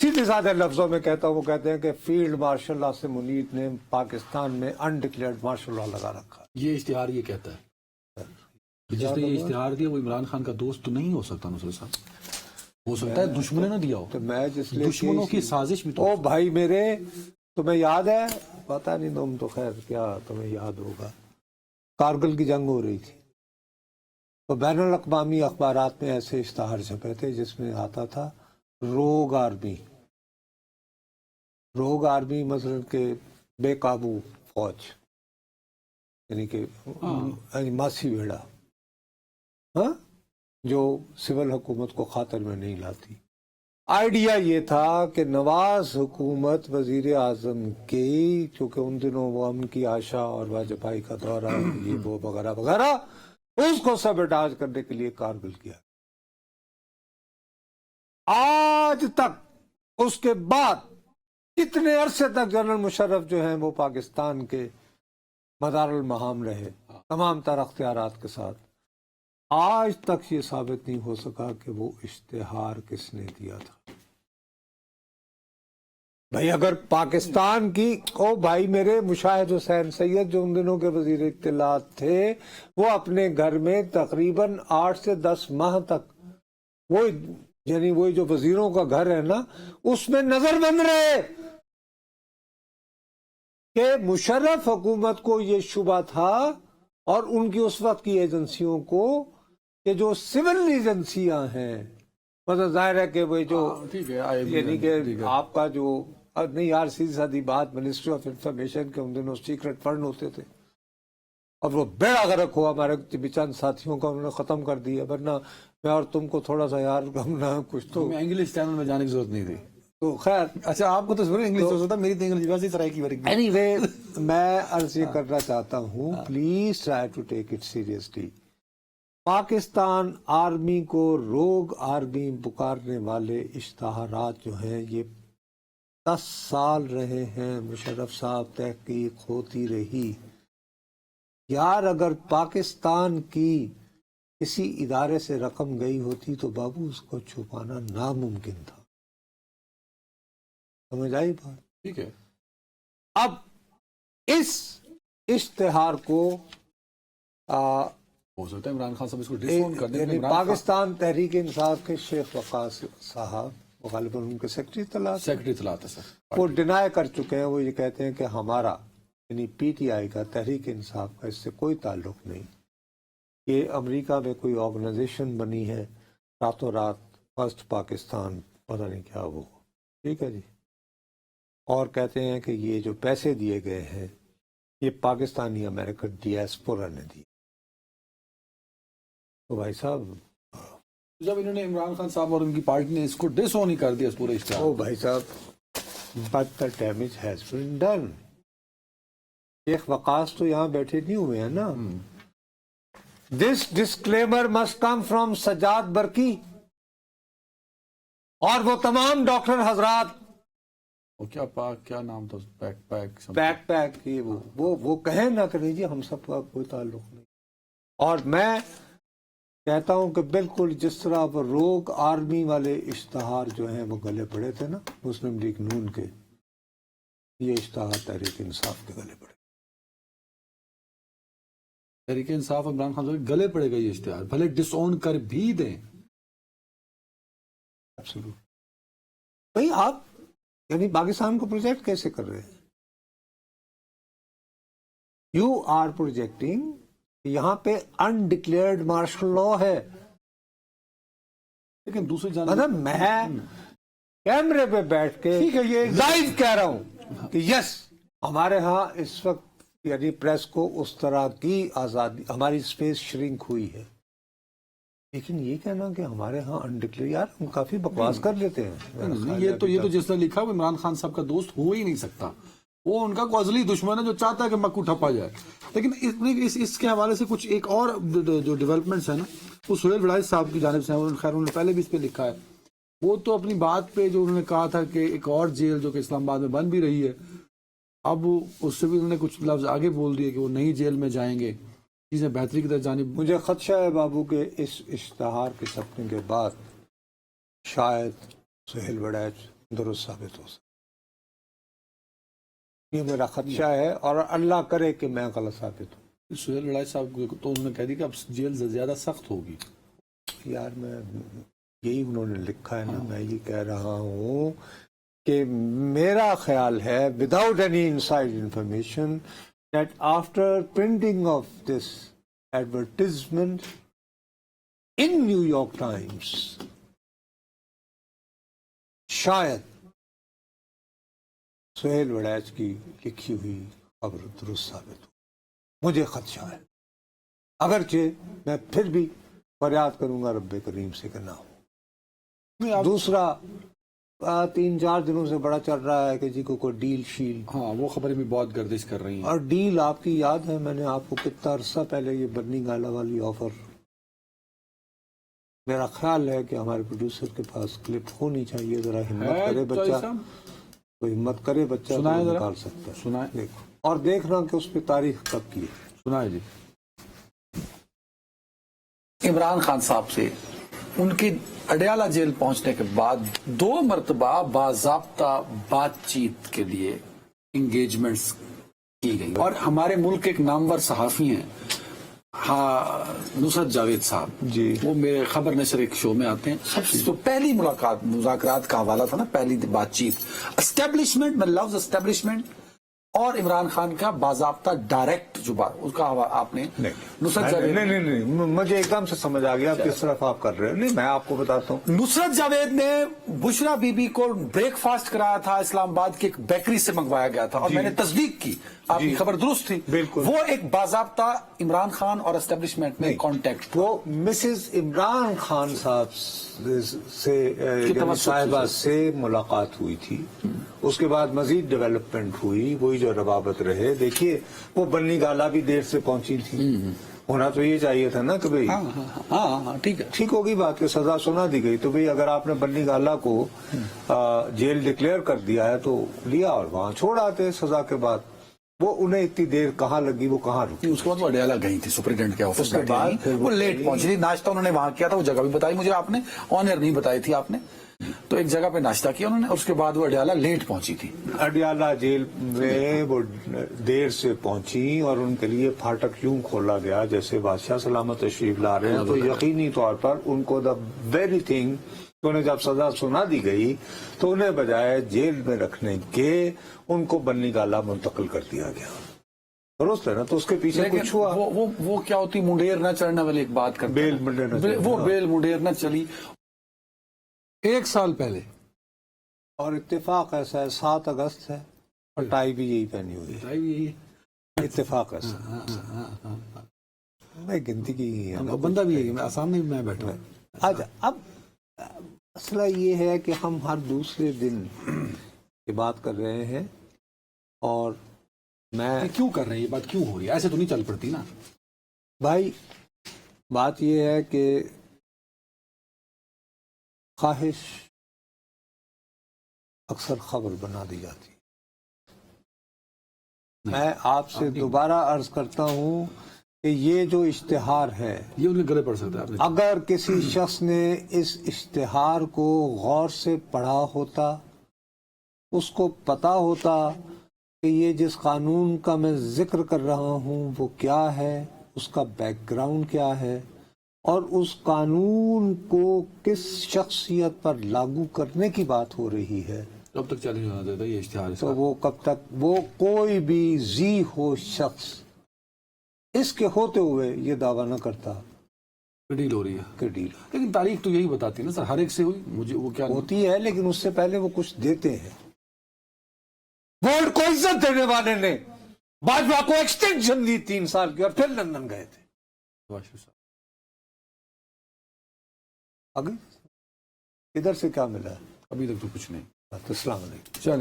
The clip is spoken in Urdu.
سیدھے سادھے لفظوں میں کہتا ہوں، وہ کہتے ہیں کہ فیلڈ مارشل آصم منیر نے پاکستان میں انڈکلیئرڈ مارشل لا لگا رکھا. یہ اشتہار یہ کہتا ہے جس نے یہ اشتہار دیا وہ عمران خان کا دوست تو نہیں ہو سکتا نصر صاحب، ہو سکتا ہے دشمنوں نے دیا ہو، تو میں جس لیے دشمنوں کی سازش بھی تو. او بھائی میرے، تمہیں یاد ہے، پتہ نہیں تم تو خیر کیا تمہیں یاد ہوگا، کارگل کی جنگ ہو رہی تھی تو بین الاقوامی اخبارات میں ایسے اشتہار چھپے تھے جس میں آتا تھا روگ آرمی. روگ آرمی مثلا کہ بے قابو فوج، یعنی کہ ماسی بھیڑا، ہاں، جو سول حکومت کو خاطر میں نہیں لاتی. آئیڈیا یہ تھا کہ نواز حکومت وزیر اعظم کی، چونکہ ان دنوں وہ امن کی آشا اور واجپائی کا دورہ یہ وہ وغیرہ وغیرہ، اس کو سبٹاج کرنے کے لیے کارگل کیا. آج تک اس کے بعد کتنے عرصے تک جنرل مشرف جو ہیں وہ پاکستان کے مدار المہام رہے تمام تر اختیارات کے ساتھ. آج تک یہ ثابت نہیں ہو سکا کہ وہ اشتہار کس نے دیا تھا. بھائی اگر پاکستان کی، او بھائی میرے، مشاہد حسین سید جو ان دنوں کے وزیر اطلاعات تھے، وہ اپنے گھر میں تقریباً 8 سے 10 ماہ تک، وہ یعنی وہی جو وزیروں کا گھر ہے نا، اس میں نظر بند رہے کہ مشرف حکومت کو یہ شبہ تھا اور ان کی اس وقت کی ایجنسیوں کو کہ جو سول ایجنسیاں ہیں، مطلب ظاہر ہے کہ وہ جو یعنی کہ آپ کا جو نہیں یار سیدھی سادی بات، منسٹری آف انفارمیشن کے ان دنوں سیکرٹ فنڈ ہوتے تھے، اب وہ بیڑا غرق ہوا، ہمارے چند ساتھیوں کا انہوں نے ختم کر دیا. ورنہ میں اور تم کو تھوڑا سا یار ہم نہ کچھ تو انگلش چینل میں جانے کی ضرورت نہیں تھی. تو خیر، اچھا آپ کو تو ضرور انگلش ہوتا، میری تو انگلش ویسے ہی طرح کی ورک. اینی وے، میں عرض یہ کرنا چاہتا ہوں، please try to take it seriously. Pakistan army کو روگ آرمی پکارنے والے اشتہارات جو ہیں یہ 10 سال رہے ہیں. مشرف صاحب، تحقیق ہوتی رہی. یار اگر پاکستان کی کسی ادارے سے رقم گئی ہوتی تو بابو اس کو چھپانا ناممکن تھا. سمجھ آئی بات؟ ٹھیک ہے. اب اس اشتہار کو ہو سکتا ہے عمران خان صاحب اس کو ڈسون کر دیں. یعنی پاکستان تحریک انصاف کے شیخ وقاص صاحب، غالباً ان کے سیکرٹری اطلاعات ہے سر، وہ ڈینائی کر چکے ہیں. وہ یہ کہتے ہیں کہ ہمارا یعنی پی ٹی آئی کا، تحریک انصاف کا اس سے کوئی تعلق نہیں. یہ امریکہ میں کوئی آرگنائزیشن بنی ہے راتوں رات، فرسٹ پاکستان پتہ نہیں کیا وہ. ٹھیک ہے جی. اور کہتے ہیں کہ یہ جو پیسے دیے گئے ہیں یہ پاکستانی امریکن ڈیاسپورا نے دی. تو بھائی صاحب، جب انہوں نے عمران خان صاحب اور ان کی پارٹی نے اس کو ڈس آن ہی کر دیا اس پورے اشتہار. او بھائی صاحب، but the damage has been done. شیخ وقاص تو یہاں بیٹھے نہیں ہوئے ہیں نا. This disclaimer must come from Sajjad Burki اور وہ تمام ڈاکٹر حضرات. کیا نام تھا؟ بیک پیک یہ وہ کہیں نہ کریں جی ہم سب کا کوئی تعلق نہیں. اور میں کہتا ہوں کہ بالکل جس طرح وہ روگ آرمی والے اشتہار جو ہیں وہ گلے پڑے تھے نا مسلم لیگ نون کے، یہ اشتہار تحریک انصاف کے گلے پڑے. تحریک انصاف عمران خان صاحب گلے پڑے گا یہ اشتہار، بھلے ڈس آن کر بھی دیں. بھائی آپ یعنی پاکستان کو پروجیکٹ کیسے کر رہے ہیں؟ یو آر پروجیکٹنگ یہاں پہ انڈکلیئرڈ مارشل لا ہے. لیکن دوسری جانب مطلب میں کیمرے پہ بیٹھ کے یہ لائیو کہہ رہا ہوں کہ یس، ہمارے ہاں اس وقت یعنی پریس کو اس طرح کی آزادی، ہماری سپیس شرنک ہوئی ہے. لیکن یہ کہنا کہ ہمارے ہاں انڈکلیئر، یار ہم کافی بکواس کر لیتے ہیں. یہ تو جس طرح لکھا وہ عمران خان صاحب کا دوست ہو ہی نہیں سکتا. وہ ان کا کوئی ازلی دشمن ہے جو چاہتا ہے کہ مکو ٹھپا جائے. لیکن اس کے حوالے سے کچھ ایک اور جو ڈیولپمنٹس ہیں نا، وہ سہیل وڑائچ صاحب کی جانب سے ہیں. خیر انہوں نے پہلے بھی اس پہ لکھا ہے. وہ تو اپنی بات پہ جو انہوں نے کہا تھا کہ ایک اور جیل جو کہ اسلام آباد میں بن بھی رہی ہے، اب اس سے بھی انہوں نے کچھ لفظ آگے بول دیے کہ وہ نئی جیل میں جائیں گے، چیزیں بہتری کی طرف جانب. مجھے خدشہ ہے بابو کہ اس اشتہار کے چھپنے کے بعد شاید سہیل وڑائچ درست ثابت ہو سکتا. یہ میرا خدشہ ہے اور اللہ کرے کہ میں غلط ثابت ہوں. سہیل وڑائچ صاحب کو تو انہوں نے کہہ دی کہ اب جیل زیادہ سخت ہوگی. یار میں یہی انہوں نے لکھا ہے نا, میں یہ کہہ رہا ہوں کہ میرا خیال ہے without any inside information that after printing of this advertisement in New York Times, شاید سہیل وڑائچ کی لکھی ہوئی خبر درست ثابت ہو. مجھے خدشہ ہے, اگرچہ میں پھر بھی فریاد کروں گا رب کریم سے کہ نہ ہو. دوسرا 3-4 دنوں سے بڑا چل رہا ہے کہ جی کوئی ڈیل شیل, ہاں وہ خبریں بھی بہت گردش کر رہی ہیں. اور ڈیل آپ کی یاد ہے, میں نے آپ کو کتنا عرصہ پہلے یہ برنی گالا والی آفر, میرا خیال ہے کہ ہمارے پروڈیوسر کے پاس کلپ ہونی چاہیے. ذرا ہمت کرے بچہ, کوئی ہمت کرے بچہ تو نکال سکتا ہے. سنائیں دیکھو اور دیکھنا کہ اس پہ تاریخ کب کی ہے. سنائیں جی. عمران خان صاحب سے ان کی اڈیالہ جیل پہنچنے کے بعد 2 مرتبہ باضابطہ بات چیت کے لیے انگیجمنٹس کی گئی, اور ہمارے ملک کے ایک نامور صحافی ہیں نصرت جاوید صاحب جی, وہ میرے خبر نشر ایک شو میں آتے ہیں. سب سے تو پہلی مذاکرات کا حوالہ تھا نا, پہلی بات چیت اسٹیبلشمنٹ میں لفظ اسٹیبلشمنٹ اور عمران خان کا باضابطہ ڈائریکٹ جو بات اس کا آپ نے نصرت جاوید نہیں مجھے ایک دم سے سمجھ آ گیا آپ کس طرف آپ کر رہے ہو. نہیں میں آپ کو بتاتا ہوں, نصرت جاوید نے بشرا بی بی کو بریک فاسٹ کرایا تھا اسلام آباد کی ایک بیکری سے منگوایا گیا تھا, اور میں نے تصدیق کی, آپ کی خبر درست تھی. بالکل, وہ ایک باضابطہ عمران خان اور اسٹیبلشمنٹ میں کانٹیکٹ, وہ مسز عمران خان صاحب سے صاحبہ سے ملاقات ہوئی تھی. اس کے بعد مزید ڈیولپمنٹ ہوئی, وہی جو روابط رہے. دیکھیے وہ بنی گالا بھی دیر سے پہنچی تھی, ہونا تو یہ چاہیے تھا نا کہ بھائی ہاں ٹھیک ہے, ٹھیک ہوگی بات کہ سزا سنا دی گئی, تو بھائی اگر آپ نے بنی گالا کو جیل ڈکلیئر کر دیا ہے تو لیا اور وہاں چھوڑ آتے سزا کے بعد. وہ انہیں اتنی دیر کہاں لگی, وہ کہاں رکی. اس کے بعد وہ اڈیالہ گئی تھی سپرنٹینڈنٹ کے آفس کے بعد, وہ لیٹ پہنچی تھی. ناشتہ انہوں نے وہاں کیا تھا, وہ جگہ بھی بتائی مجھے آپ نے, آن ایئر نہیں بتائی تھی آپ نے. تو ایک جگہ پہ ناشتہ کیا انہوں نے, اس کے بعد وہ اڈیالہ لیٹ پہنچی تھی. اڈیالہ جیل میں وہ دیر سے پہنچی اور ان کے لیے پھاٹک یوں کھولا گیا جیسے بادشاہ سلامت تشریف لا رہے ہیں. تو یقینی طور پر ان کو دا ویری تھنگ, انہیں جب سزا سنا دی گئی تو انہیں بجائے جیل میں رکھنے کے ان کو بنی گالا منتقل کر دیا گیا. درست ہے نا, تو اس کے پیچھے کچھ ہوا. وہ کیا ہوتی منڈیر نہ چڑھنے والی ایک بات کرتے ہیں, وہ بیل منڈیر نہ چلی. 1 سال پہلے, اور اتفاق ایسا ہے 7 اگست ہے اور ٹائی بھی یہی پہنی ہوئی ہے. اتفاق ایسا میں گنتی کی بندہ بھی ہے, سامنے بھی میں بیٹھا ہوں. اچھا, اب مسئلہ یہ ہے کہ ہم ہر دوسرے دن یہ بات کر رہے ہیں, اور میں کیوں کر رہے ہیں یہ بات, کیوں ہو رہی ہے, ایسے تو نہیں چل پڑتی نا بھائی. بات یہ ہے کہ خواہش اکثر خبر بنا دی جاتی. میں آپ سے دوبارہ عرض کرتا ہوں کہ یہ جو اشتہار ہے یہ ان کے گلے پڑ سکتا ہے. اگر کسی شخص نے اس اشتہار کو غور سے پڑھا ہوتا, اس کو پتا ہوتا کہ یہ جس قانون کا میں ذکر کر رہا ہوں وہ کیا ہے, اس کا بیک گراؤنڈ کیا ہے, اور اس قانون کو کس شخصیت پر لاگو کرنے کی بات ہو رہی ہے, کب تک چیلنج ہونا دیتا یہ اشتہار, تو وہ کب تک, وہ کوئی بھی ذی ہو شخص اس کے ہوتے ہوئے یہ دعویٰ نہ کرتا ڈیل ہو رہی ہے کہ ڈیل. لیکن تاریخ تو یہی بتاتی ہے نا سر, ہر ایک سے ہوئی, مجھے وہ کیا ہوتی ہے, لیکن اس سے پہلے وہ کچھ دیتے ہیں. ووٹ کو عزت دینے والے نے باجوہ کو ایکسٹینشن دی 3 سال کی, اور پھر لندن گئے تھے. آگے ادھر سے کیا ملا؟ ابھی تک تو کچھ نہیں. السلام علیکم.